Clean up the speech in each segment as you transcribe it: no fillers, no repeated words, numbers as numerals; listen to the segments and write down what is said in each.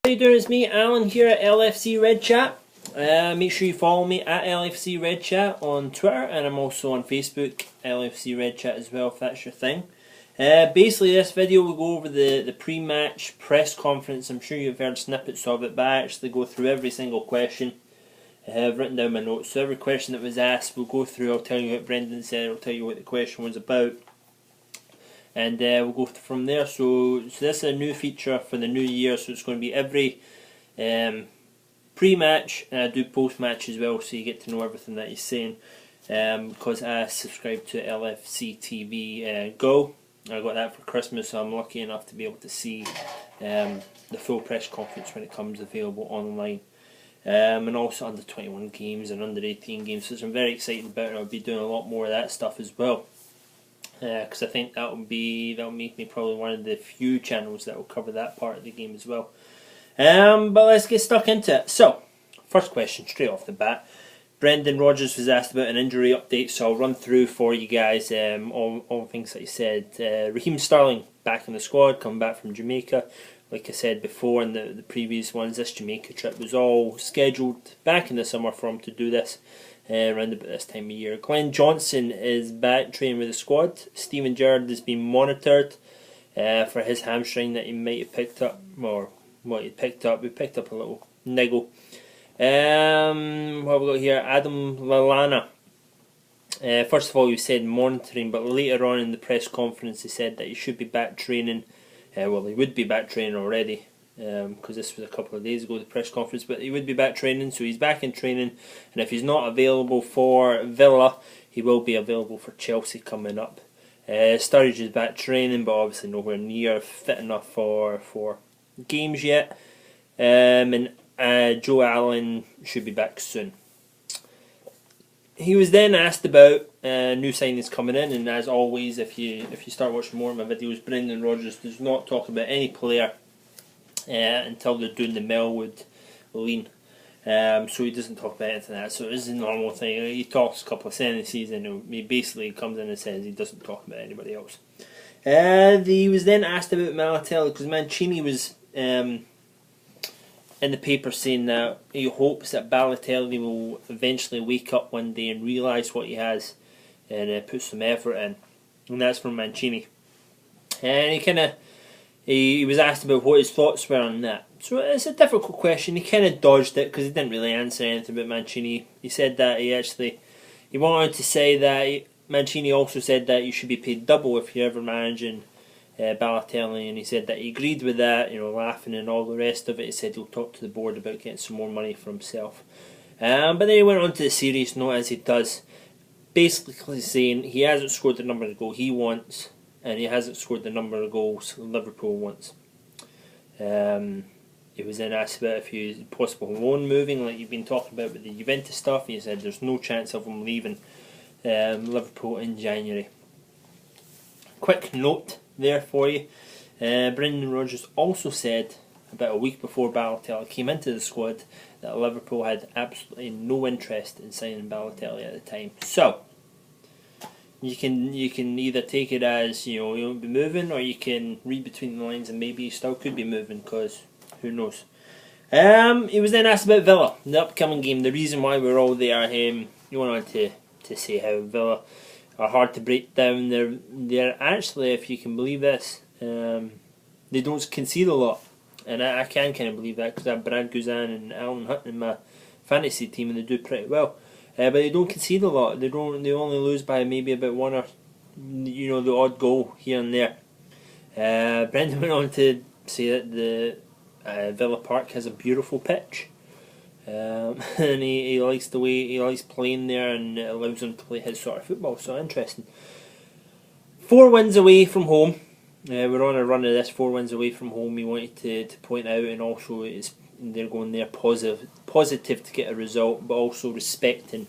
How you doing? It's me, Alan, here at Lfcredchat. Make sure you follow me at Lfcredchat on Twitter, and I'm also on Facebook, Lfcredchat as well, if that's your thing. Basically, this video will go over the pre-match press conference. I'm sure you've heard snippets of it, but I actually go through every single question. I've written down my notes, so every question that was asked, we'll go through. I'll tell you what Brendan said, I'll tell you what the question was about, and we'll go from there. So this is a new feature for the new year, so it's going to be every pre-match, and I do post-match as well, so you get to know everything that he's saying, because I subscribe to LFC TV Go. I got that for Christmas, so I'm lucky enough to be able to see the full press conference when it comes available online. And also under 21 games and under 18 games, so I'm very excited about it. I'll be doing a lot more of that stuff as well, because I think that will make me probably one of the few channels that will cover that part of the game as well. But let's get stuck into it. So, first question straight off the bat. Brendan Rodgers was asked about an injury update, so I'll run through for you guys all the things that he said. Raheem Sterling back in the squad, coming back from Jamaica. Like I said before in the previous ones, this Jamaica trip was all scheduled back in the summer for him to do this around about this time of year. Glenn Johnson is back training with the squad. Steven Gerrard has been monitored for his hamstring that he might have picked up, or what he picked up. We picked up a little niggle. What have we got here? Adam Lallana. First of all, he said monitoring, but later on in the press conference he said that he should be back training. Well, he would be back training already, because this was a couple of days ago, the press conference, but he would be back training, so he's back in training, and if he's not available for Villa, he will be available for Chelsea coming up. Sturridge is back training, but obviously nowhere near fit enough for games yet, and Joe Allen should be back soon. He was then asked about new signings coming in, and as always, if you start watching more of my videos, Brendan Rodgers does not talk about any player until they're doing the Melwood lean. So he doesn't talk about anything like that. So it is a normal thing. He talks a couple of sentences, and he basically comes in and says he doesn't talk about anybody else. He was then asked about Balotelli, because Mancini was in the paper saying that he hopes that Balotelli will eventually wake up one day and realise what he has and put some effort in, and that's from Mancini. And he was asked about what his thoughts were on that. So it's a difficult question. He kind of dodged it because he didn't really answer anything about Mancini. He said that he wanted to say that Mancini also said that you should be paid double if you're ever managing Balotelli, and he said that he agreed with that, laughing and all the rest of it. He said he'll talk to the board about getting some more money for himself. But then he went on to the serious note, as he does, basically saying he hasn't scored the number of goals he wants, and he hasn't scored the number of goals Liverpool wants. He was then asked about if he was possible loan moving, like you've been talking about with the Juventus stuff, and he said there's no chance of him leaving Liverpool in January. Quick note there for you. Brendan Rodgers also said about a week before Balotelli came into the squad that Liverpool had absolutely no interest in signing Balotelli at the time. So you can either take it as he won't be moving, or you can read between the lines and maybe he still could be moving, because who knows. He was then asked about Villa, the upcoming game, the reason why we're all there. He wanted to say how Villa are hard to break down. They're actually, if you can believe this, they don't concede a lot, and I can kind of believe that because I have Brad Guzan and Alan Hutton in my fantasy team, and they do pretty well. But they don't concede a lot. They only lose by maybe about one, or the odd goal here and there. Brendan went on to say that the Villa Park has a beautiful pitch. And he likes the way he likes playing there, and it allows him to play his sort of football. So interesting. 4 wins away from home. We're on a run of this. 4 wins away from home. He wanted to point out, and also they're going there positive to get a result, but also respecting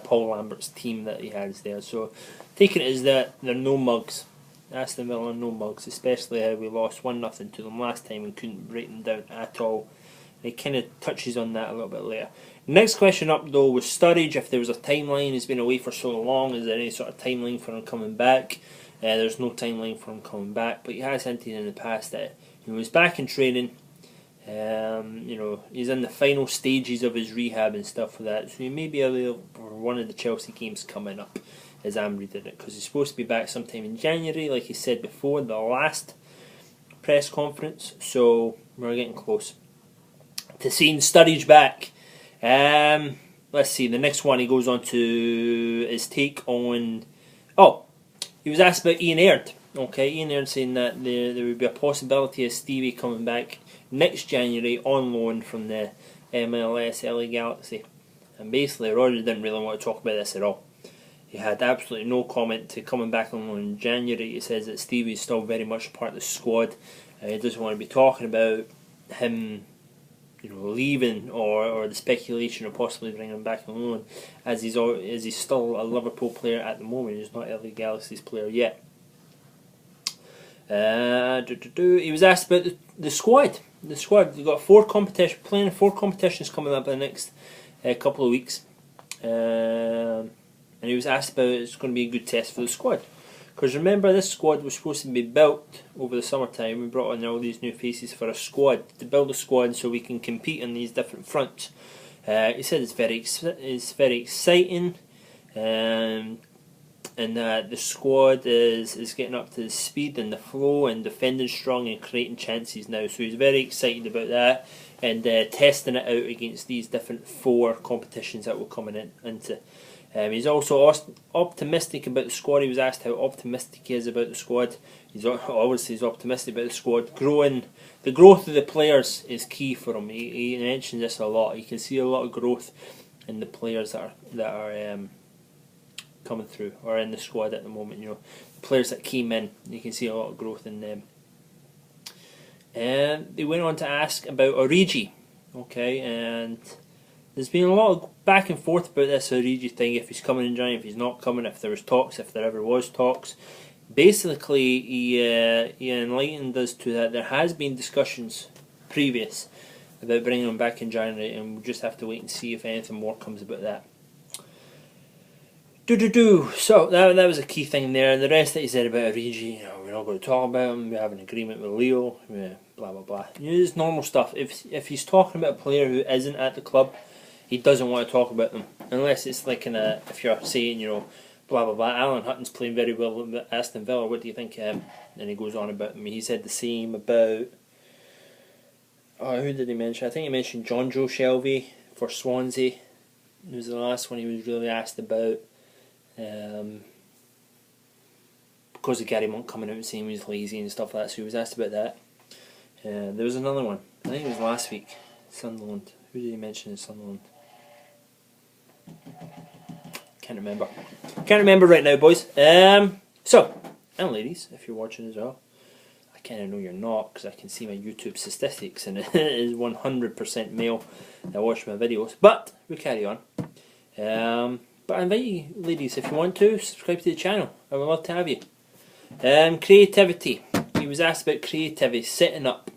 Paul Lambert's team that he has there. So taking it as that they're no mugs. Aston Villa no mugs, especially how we lost 1-0 to them last time and couldn't break them down at all. He kind of touches on that a little bit later. Next question up though was Sturridge. If there was a timeline, he's been away for so long, is there any sort of timeline for him coming back? There's no timeline for him coming back, but he has hinted in the past that he was back in training, You know, he's in the final stages of his rehab and stuff like that, so he may be available for one of the Chelsea games coming up, as I'm reading it, because he's supposed to be back sometime in January, like he said before, the last press conference, so we're getting close to seeing Sturridge back. Let's see, the next one he goes on to his take on... Oh, he was asked about Ian Aird. Okay, Ian Aird saying that there would be a possibility of Stevie coming back next January on loan from the MLS LA Galaxy. And basically, Rodgers didn't really want to talk about this at all. He had absolutely no comment to coming back on loan in January. He says that Stevie is still very much a part of the squad. He doesn't want to be talking about him, you know, leaving or the speculation of possibly bringing him back on loan, as he's still a Liverpool player at the moment. He's not LA Galaxy's player yet. He was asked about the squad. The squad. You've got four competitions coming up in the next couple of weeks. And he was asked about it's going to be a good test for the squad. Because remember, this squad was supposed to be built over the summertime. We brought in all these new faces for a squad, to build a squad so we can compete on these different fronts. He said it's very exciting, and that the squad is getting up to the speed and the flow and defending strong and creating chances now. So he's very excited about that and testing it out against these different four competitions that we're coming into. He's also optimistic about the squad. He was asked how optimistic he is about the squad. He's optimistic about the squad. The growth of the players is key for him. He mentions this a lot. You can see a lot of growth in the players that are coming through or in the squad at the moment. You know, the players that came in, you can see a lot of growth in them. And they went on to ask about Origi. Okay, and there's been a lot of back and forth about this Origi thing, if he's coming in January, if he's not coming, if there was talks, if there ever was talks. Basically, he enlightened us to that there has been discussions previous about bringing him back in January, and we'll just have to wait and see if anything more comes about that. So that was a key thing there, and the rest that he said about Origi, you know, we're not going to talk about him, we have an agreement with Leo, blah blah blah. You know, it's normal stuff. If he's talking about a player who isn't at the club, he doesn't want to talk about them, unless it's like if you're saying, you know, blah blah blah, Alan Hutton's playing very well at Aston Villa, what do you think? And he goes on about them. He said the same about, who did he mention? I think he mentioned John Joe Shelby for Swansea. It was the last one he was really asked about, because of Gary Monk coming out and saying he was lazy and stuff like that, so he was asked about that. There was another one, I think it was last week, Sunderland. Who did he mention in Sunderland? Can't remember right now, boys. So, and ladies, if you're watching as well, I kind of know you're not, because I can see my YouTube statistics, and it is 100% male that watch my videos. But we carry on. But I invite you, ladies, if you want to, subscribe to the channel. I would love to have you. Creativity. He was asked about creativity, setting up.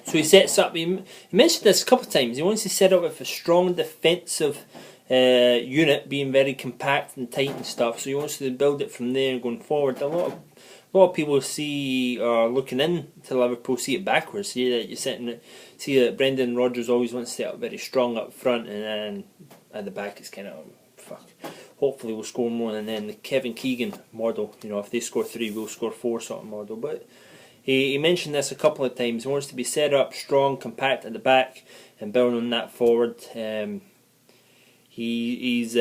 So he sets up. He mentioned this a couple of times. He wants to set up with a strong defensive unit, being very compact and tight and stuff. So he wants to build it from there going forward. A lot of people see, or looking into Liverpool, see it backwards. See that Brendan Rodgers always wants to set up very strong up front, and then at the back it's kind of hopefully we'll score more, and then the Kevin Keegan model. You know, if they score 3, we'll score 4 sort of model. But he mentioned this a couple of times. He wants to be set up strong, compact at the back, and build on that forward. He's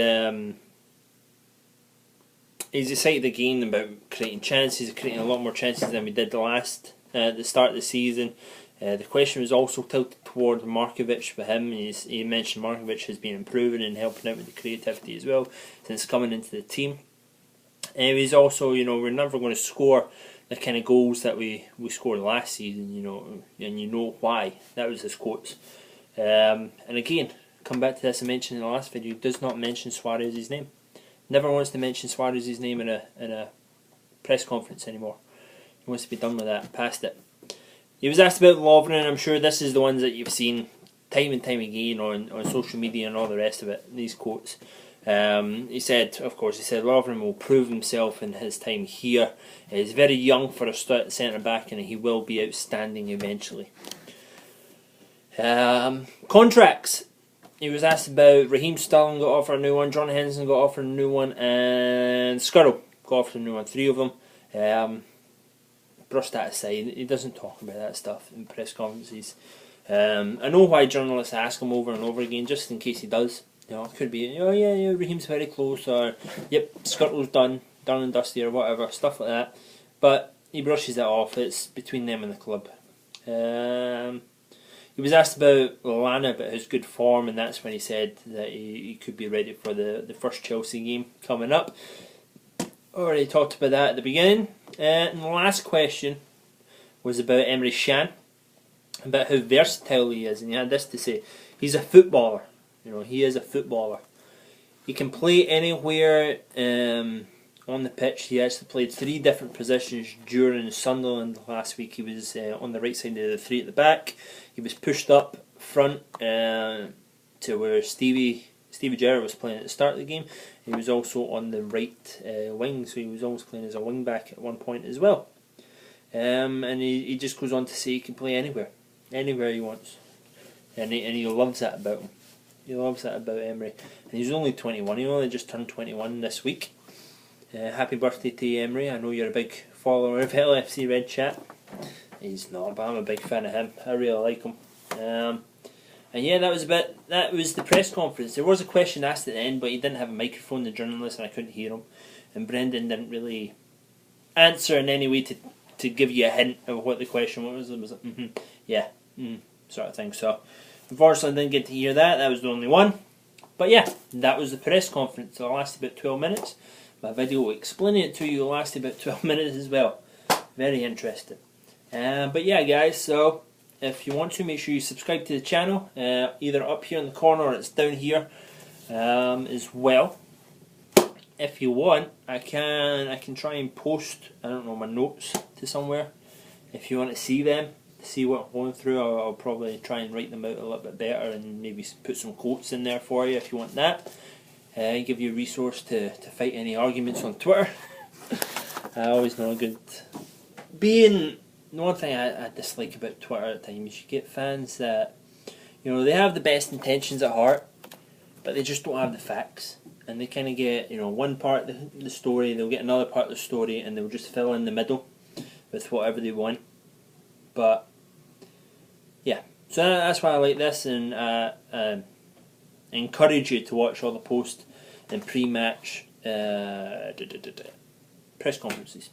excited again about creating chances, creating a lot more chances than we did the start of the season. The question was also tilted towards Markovic for him. He mentioned Markovic has been improving and helping out with the creativity as well since coming into the team. And he's also, you know, we're never going to score the kind of goals that we scored last season, you know, and you know why. That was his quotes. And again, come back to this I mentioned in the last video, does not mention Suarez's name. Never wants to mention Suarez's name in a press conference anymore. He wants to be done with that, past it. He was asked about Lovren, and I'm sure this is the ones that you've seen time and time again on social media and all the rest of it, these quotes. He said Lovren will prove himself in his time here. He's very young for a centre back, and he will be outstanding eventually. Contracts. He was asked about Raheem Sterling got offered a new one, John Henson got offered a new one, and Skirtle got offered a new one. 3 of them. Brush that aside. He doesn't talk about that stuff in press conferences. I know why journalists ask him over and over again, just in case he does. You know, it could be, oh yeah, Raheem's very close, or yep, Skirtle's done and dusty, or whatever, stuff like that. But he brushes it off. It's between them and the club. He was asked about Lallana, about his good form, and that's when he said that he could be ready for the first Chelsea game coming up. Already talked about that at the beginning. And the last question was about Emre Can, about how versatile he is, and he had this to say: he's a footballer. You know, he is a footballer. He can play anywhere on the pitch. He actually played 3 different positions during Sunderland last week. He was on the right side of the 3 at the back. He was pushed up front to where Stevie Gerrard was playing at the start of the game. He was also on the right wing, so he was always playing as a wing back at one point as well. And he just goes on to say he can play anywhere he wants, and he loves that about him. He loves that about Emre, and he's only 21. He only just turned 21 this week. Happy birthday to you, Emre. I know you're a big follower of Lfcredchat. He's not, but I'm a big fan of him. I really like him. And yeah, that was the press conference. There was a question asked at the end, but he didn't have a microphone, the journalist, and I couldn't hear him. And Brendan didn't really answer in any way to give you a hint of what the question was. It was like, yeah, sort of thing. So, unfortunately, I didn't get to hear that. That was the only one. But yeah, that was the press conference. It lasted about 12 minutes. My video explaining it to you lasted about 12 minutes as well. Very interesting. But yeah, guys, so if you want to, make sure you subscribe to the channel, either up here in the corner or it's down here as well. If you want, I can try and post, I don't know, my notes to somewhere. If you want to see them, see what I'm going through, I'll probably try and write them out a little bit better and maybe put some quotes in there for you if you want that. Give you a resource to fight any arguments on Twitter. I always know a good... The one thing I dislike about Twitter at times, you get fans that, you know, they have the best intentions at heart, but they just don't have the facts. And they kind of get, you know, one part of the story, they'll get another part of the story, and they'll just fill in the middle with whatever they want. But, yeah. So that's why I like this, and encourage you to watch all the post and pre-match press conferences.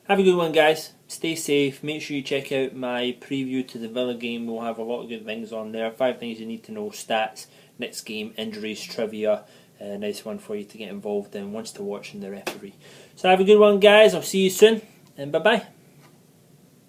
Have a good one, guys. Stay safe. Make sure you check out my preview to the Villa game. We'll have a lot of good things on there. 5 things you need to know, stats, next game, injuries, trivia. Nice one for you to get involved in, once to watch and the referee. So have a good one, guys. I'll see you soon, and bye-bye.